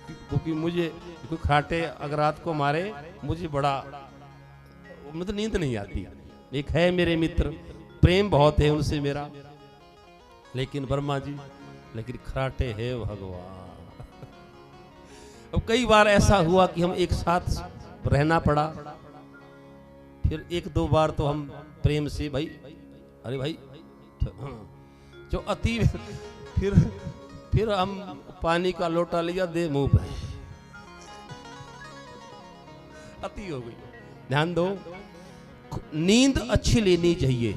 क्योंकि मुझे कोई खराटे अगर रात को मारे मुझे बड़ा, मुझे नींद नहीं आती। एक है मेरे मित्र, प्रेम बहुत है उनसे मेरा, लेकिन वर्मा जी, लेकिन खराटे है भगवान। अब कई बार ऐसा हुआ कि हम एक साथ रहना पड़ा, फिर 1-2 बार तो हम प्रेम से, भाई अरे भाई जो अति, फिर हम पानी का लोटा लिया, दे मुंह पे, अति हो गई। ध्यान दो, नींद अच्छी लेनी चाहिए,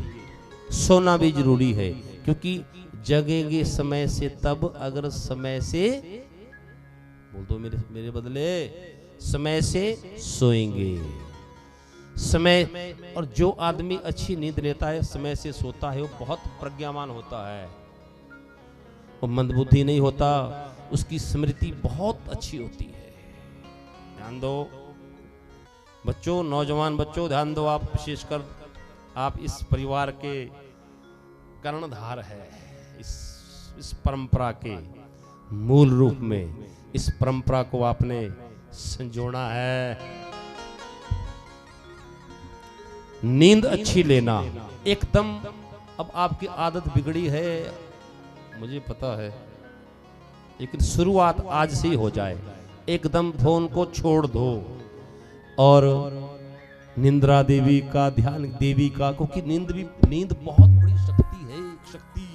सोना भी जरूरी है, क्योंकि जगेंगे समय से तब अगर समय से, बोल दो मेरे बदले, समय से सोएंगे। समय, और जो आदमी अच्छी नींद लेता है, समय से सोता है, वो बहुत प्रज्ञावान होता है, वो मंदबुद्धि नहीं होता, उसकी स्मृति बहुत अच्छी होती है। ध्यान दो बच्चों, नौजवान बच्चों, ध्यान दो। आप विशेषकर, आप इस परिवार के कर्णधार है, इस परंपरा के मूल रूप में, इस परंपरा को आपने संजोना है। नींद अच्छी लेना एकदम। अब आपकी आदत बिगड़ी है, मुझे पता है, लेकिन शुरुआत आज से ही हो जाए। एकदम फोन को छोड़ दो और निंद्रा देवी का ध्यान, देवी का, क्योंकि नींद बहुत बड़ी शक्ति है, शक्ति।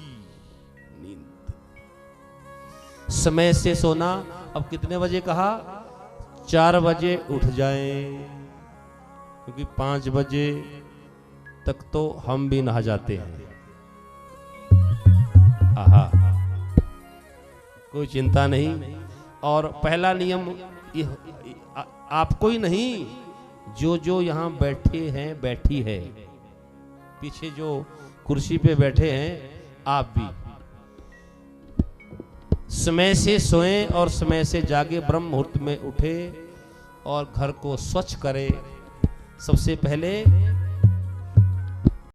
नींद समय से सोना। अब कितने बजे कहा? 4 बजे उठ जाए, क्योंकि 5 बजे तक तो हम भी नहा जाते हैं। आहा, कोई चिंता नहीं। और पहला नियम आपको ही नहीं, जो यहाँ बैठे हैं, बैठी है, पीछे जो कुर्सी पे बैठे हैं, आप भी समय से सोएं और समय से जागे, ब्रह्म मुहूर्त में उठे और घर को स्वच्छ करें। सबसे पहले